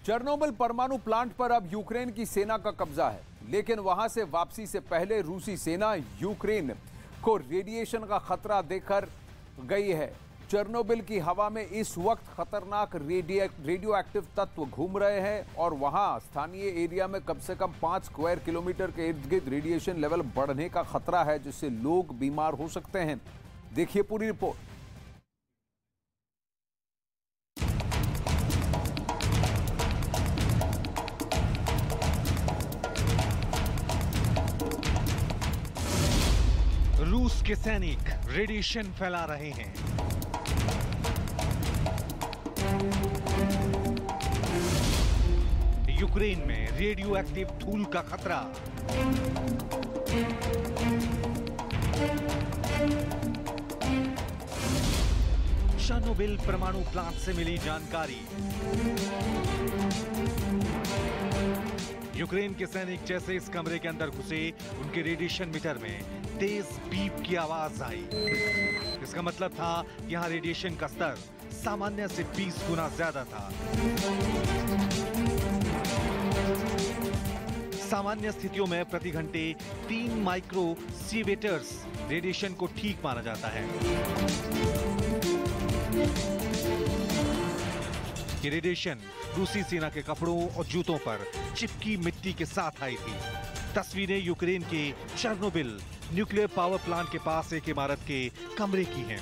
Chernobyl परमाणु plant पर अब यूक्रेन की सेना का कब्जा है, लेकिन वहां से वापसी से पहले रूसी सेना यूक्रेन को रेडिएशन का खतरा देकर गई है। चेर्नोबिल की हवा में इस वक्त खतरनाक रेडियो एक्टिव तत्व घूम रहे हैं और वहां स्थानीय एरिया में कम से कम 5 स्क्वायर किलोमीटर के इर्द गिर्द रेडिएशन लेवल बढ़ने का खतरा है, जिससे लोग बीमार हो सकते हैं। देखिए पूरी रिपोर्ट। रूस के सैनिक रेडिएशन फैला रहे हैं। यूक्रेन में रेडियो एक्टिव धूल का खतरा। चेर्नोबिल परमाणु प्लांट से मिली जानकारी। यूक्रेन के सैनिक जैसे इस कमरे के अंदर घुसे, उनके रेडिएशन मीटर में तेज बीप की आवाज आई। इसका मतलब था यहां रेडिएशन का स्तर सामान्य से 20 गुना ज्यादा था। सामान्य स्थितियों में प्रति घंटे 3 माइक्रो सीवेटर्स रेडिएशन को ठीक माना जाता है। ये रेडिएशन रूसी सेना के कपड़ों और जूतों पर चिपकी मिट्टी के साथ आई थी। तस्वीरें यूक्रेन के चेर्नोबिल न्यूक्लियर पावर प्लांट के पास एक इमारत के कमरे की हैं,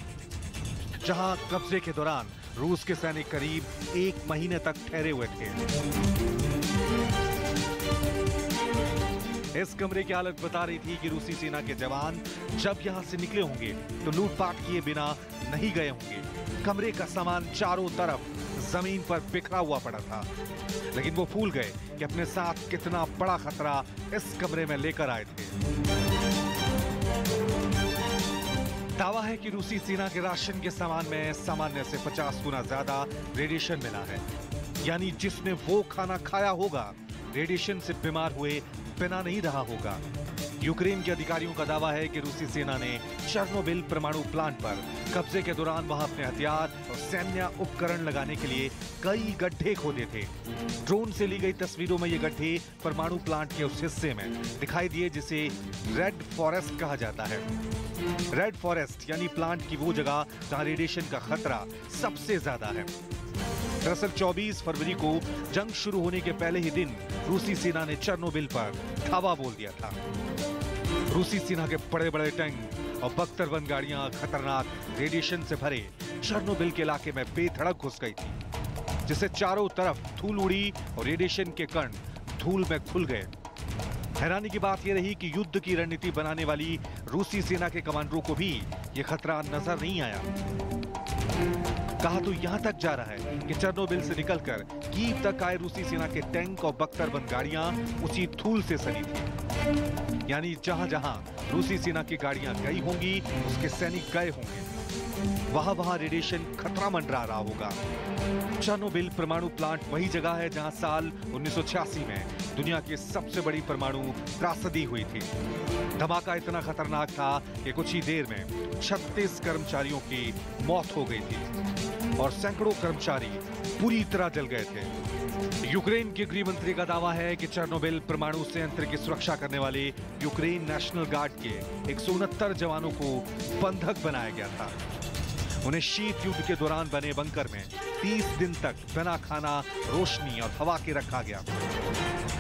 जहां कब्जे के दौरान रूस के सैनिक करीब 1 महीने तक ठहरे हुए थे। इस कमरे की हालत बता रही थी कि रूसी सेना के जवान जब यहां से निकले होंगे तो लूटपाट किए बिना नहीं गए होंगे। कमरे का सामान चारों तरफ जमीन पर बिखरा हुआ पड़ा था, लेकिन वो भूल गए कि अपने साथ कितना बड़ा खतरा इस कमरे में लेकर आए थे। दावा है कि रूसी सेना के राशन के सामान में सामान्य से 50 गुना ज्यादा रेडिएशन मिला है, यानी जिसने वो खाना खाया होगा रेडिएशन से बीमार हुए बिना नहीं रहा होगा। यूक्रेन के अधिकारियों का दावा है कि रूसी सेना ने चेर्नोबिल परमाणु प्लांट पर कब्जे के दौरान वहां अपने हथियार और सैन्य उपकरण लगाने के लिए कई गड्ढे खोदे थे। ड्रोन से ली गई तस्वीरों में ये गड्ढे परमाणु प्लांट के उस हिस्से में दिखाई दिए जिसे रेड फॉरेस्ट कहा जाता है। रेड फॉरेस्ट यानी प्लांट की वो जगह जहां रेडिएशन का खतरा सबसे ज्यादा है। दरअसल 24 फरवरी को जंग शुरू होने के पहले ही दिन रूसी सेना ने चेर्नोबिल पर धावा बोल दिया था। रूसी सेना के बड़े बड़े टैंक और बख्तरबंद गाड़ियां खतरनाक रेडिएशन से भरे चेर्नोबिल के इलाके में बेधड़क घुस गई थी, जिससे चारों तरफ धूल उड़ी और रेडिएशन के कण धूल में घुल गए। हैरानी की बात यह रही कि युद्ध की रणनीति बनाने वाली रूसी सेना के कमांडरों को भी यह खतरा नजर नहीं आया। कहा तो यहां तक जा रहा है कि चेर्नोबिल से निकलकर कीव तक आए रूसी सेना के टैंक और बख्तरबंद गाड़ियां उसी धूल से सनी थी, यानी जहां जहां रूसी सेना की गाड़ियां गई होंगी उसके सैनिक गए होंगे, वहां वहां रेडिएशन खतरा मंडरा रहा होगा। चेर्नोबिल परमाणु प्लांट वही जगह है जहां साल 1986 में दुनिया की सबसे बड़ी परमाणु त्रासदी हुई थी। धमाका इतना खतरनाक था कि कुछ ही देर में 36 कर्मचारियों की मौत हो गई थी और सैकड़ों कर्मचारी पूरी तरह जल गए थे। यूक्रेन के गृह मंत्री का दावा है कि चेर्नोबिल परमाणु संयंत्र की सुरक्षा करने वाले यूक्रेन नेशनल गार्ड के 169 जवानों को बंधक बनाया गया था। उन्हें शीत युद्ध के दौरान बने बंकर में 30 दिन तक बिना खाना, रोशनी और हवा के रखा गया।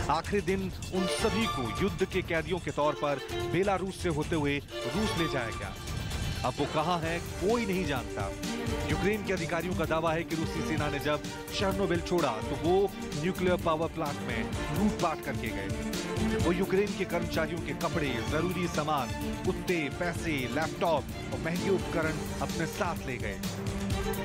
आखिरी दिन उन सभी को युद्ध के कैदियों के तौर पर बेलारूस से होते हुए रूस ले जाया गया। अब वो कहां है कोई नहीं जानता। यूक्रेन के अधिकारियों का दावा है कि रूसी सेना ने जब चेर्नोबिल छोड़ा तो वो न्यूक्लियर पावर प्लांट में लूटपाट करके गए। वो यूक्रेन के कर्मचारियों के कपड़े, जरूरी सामान, कुत्ते, पैसे, लैपटॉप और महंगे उपकरण अपने साथ ले गए।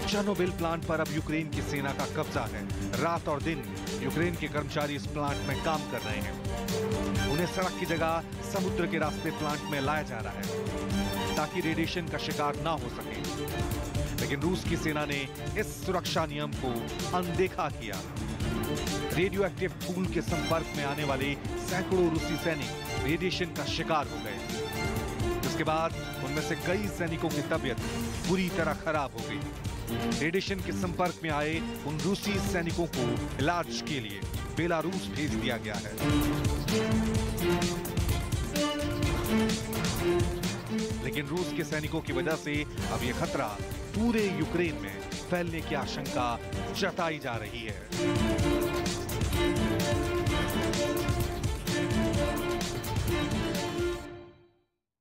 चेर्नोबिल प्लांट पर अब यूक्रेन की सेना का कब्जा है। रात और दिन यूक्रेन के कर्मचारी इस प्लांट में काम कर रहे हैं। उन्हें सड़क की जगह समुद्र के रास्ते प्लांट में लाया जा रहा है ताकि रेडिएशन का शिकार ना हो सके, लेकिन रूस की सेना ने इस सुरक्षा नियम को अनदेखा किया। रेडियो एक्टिव धूल के संपर्क में आने वाले सैकड़ों रूसी सैनिक रेडिएशन का शिकार हो गए, जिसके बाद उनमें से कई सैनिकों की तबीयत बुरी तरह खराब हो गई। रेडिएशन के संपर्क में आए उन रूसी सैनिकों को इलाज के लिए बेलारूस भेज दिया गया है। लेकिन रूस के सैनिकों की वजह से अब यह खतरा पूरे यूक्रेन में फैलने की आशंका जताई जा रही है।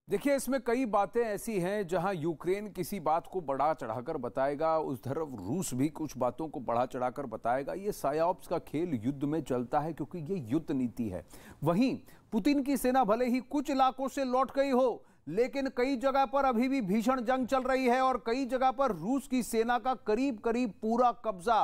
देखिए, इसमें कई बातें ऐसी हैं जहां यूक्रेन किसी बात को बढ़ा चढ़ाकर बताएगा, उस तरफ रूस भी कुछ बातों को बढ़ा चढ़ाकर बताएगा। ये साइऑप्स का खेल युद्ध में चलता है क्योंकि ये युद्ध नीति है। वहीं पुतिन की सेना भले ही कुछ इलाकों से लौट गई हो, लेकिन कई जगह पर अभी भी भीषण जंग चल रही है और कई जगह पर रूस की सेना का करीब करीब पूरा कब्जा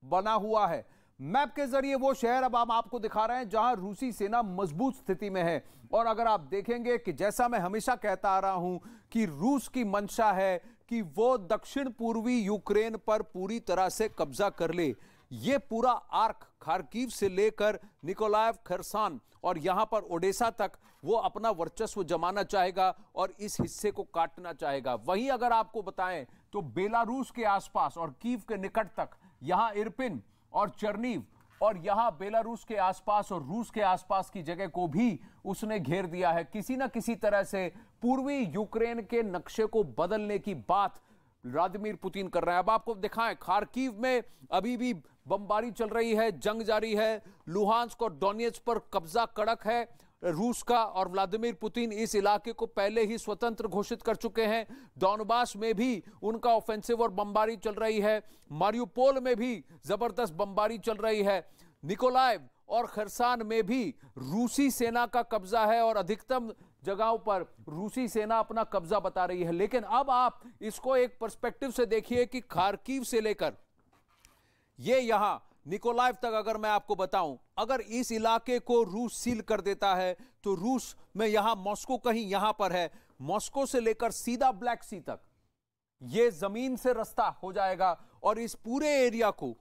बना हुआ है। मैप के जरिए वो शहर अब हम आपको दिखा रहे हैं जहां रूसी सेना मजबूत स्थिति में है। और अगर आप देखेंगे कि जैसा मैं हमेशा कहता आ रहा हूं कि रूस की मंशा है कि वो दक्षिण पूर्वी यूक्रेन पर पूरी तरह से कब्जा कर ले। ये पूरा आर्क खार्किव से लेकर निकोलाएव, खरसान और यहां पर ओडेसा तक वो अपना वर्चस्व जमाना चाहेगा और इस हिस्से को काटना चाहेगा। वहीं अगर आपको बताएं तो बेलारूस के आसपास और कीव के निकट तक यहां इरपिन और चर्नीव और यहां बेलारूस के आसपास और रूस के आसपास की जगह को भी उसने घेर दिया है। किसी ना किसी तरह से पूर्वी यूक्रेन के नक्शे को बदलने की बात व्लादिमीर पुतिन कर रहे हैं। अब आपको दिखाएं, खार्किव में अभी भी बमबारी चल रही है, जंग जारी है। लुहांस्क और डोनेट्स्क पर कब्जा कड़क है रूस का और व्लादिमीर पुतिन इस इलाके को पहले ही स्वतंत्र घोषित कर चुके हैं। डोनबास में भी उनका ऑफेंसिव और बमबारी चल रही है। मारियुपोल में भी जबरदस्त बमबारी चल रही है। निकोलाएव और खरसान में भी रूसी सेना का कब्जा है और अधिकतम जगहों पर रूसी सेना अपना कब्जा बता रही है। लेकिन अब आप इसको एक पर्सपेक्टिव से देखिए कि खार्किव से लेकर ये यहां निकोलाएव तक अगर मैं आपको बताऊं, अगर इस इलाके को रूस सील कर देता है तो रूस में यहां मॉस्को कहीं यहां पर है, मॉस्को से लेकर सीधा ब्लैक सी तक यह जमीन से रास्ता हो जाएगा और इस पूरे एरिया को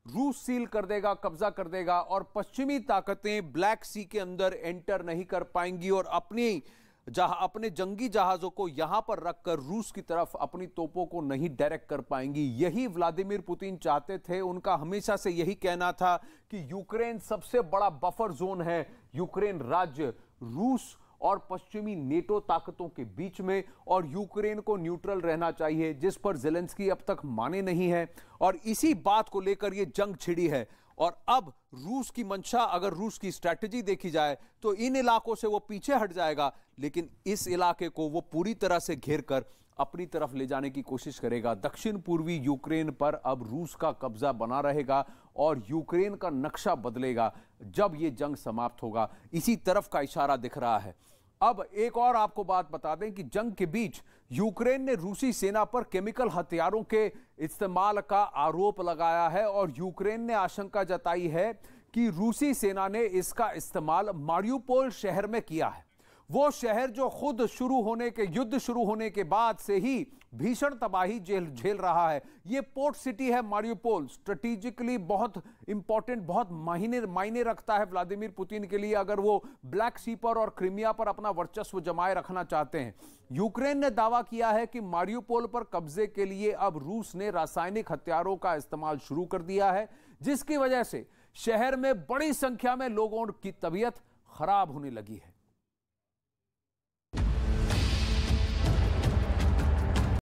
रूस सील कर देगा, कब्जा कर देगा और पश्चिमी ताकतें ब्लैक सी के अंदर एंटर नहीं कर पाएंगी और अपने जंगी जहाजों को यहां पर रखकर रूस की तरफ अपनी तोपों को नहीं डायरेक्ट कर पाएंगी। यही व्लादिमीर पुतिन चाहते थे। उनका हमेशा से यही कहना था कि यूक्रेन सबसे बड़ा बफर जोन है, यूक्रेन राज्य रूस और पश्चिमी नेटो ताकतों के बीच में, और यूक्रेन को न्यूट्रल रहना चाहिए, जिस पर ज़ेलेंस्की अब तक माने नहीं है और इसी बात को लेकर यह जंग छिड़ी है। और अब रूस की मंशा, अगर रूस की स्ट्रैटेजी देखी जाए तो इन इलाकों से वो पीछे हट जाएगा, लेकिन इस इलाके को वो पूरी तरह से घेर कर अपनी तरफ ले जाने की कोशिश करेगा। दक्षिण पूर्वी यूक्रेन पर अब रूस का कब्जा बना रहेगा और यूक्रेन का नक्शा बदलेगा जब ये जंग समाप्त होगा। इसी तरफ का इशारा दिख रहा है। अब एक और आपको बात बता दें कि जंग के बीच यूक्रेन ने रूसी सेना पर केमिकल हथियारों के इस्तेमाल का आरोप लगाया है और यूक्रेन ने आशंका जताई है कि रूसी सेना ने इसका इस्तेमाल मारियुपोल शहर में किया है। वो शहर जो खुद युद्ध शुरू होने के बाद से ही भीषण तबाही झेल रहा है। ये पोर्ट सिटी है मारियुपोल, स्ट्रेटेजिकली बहुत इंपॉर्टेंट, बहुत मायने रखता है व्लादिमीर पुतिन के लिए अगर वो ब्लैक सी पर और क्रीमिया पर अपना वर्चस्व जमाए रखना चाहते हैं। यूक्रेन ने दावा किया है कि मारियुपोल पर कब्जे के लिए अब रूस ने रासायनिक हथियारों का इस्तेमाल शुरू कर दिया है, जिसकी वजह से शहर में बड़ी संख्या में लोगों की तबीयत खराब होने लगी है।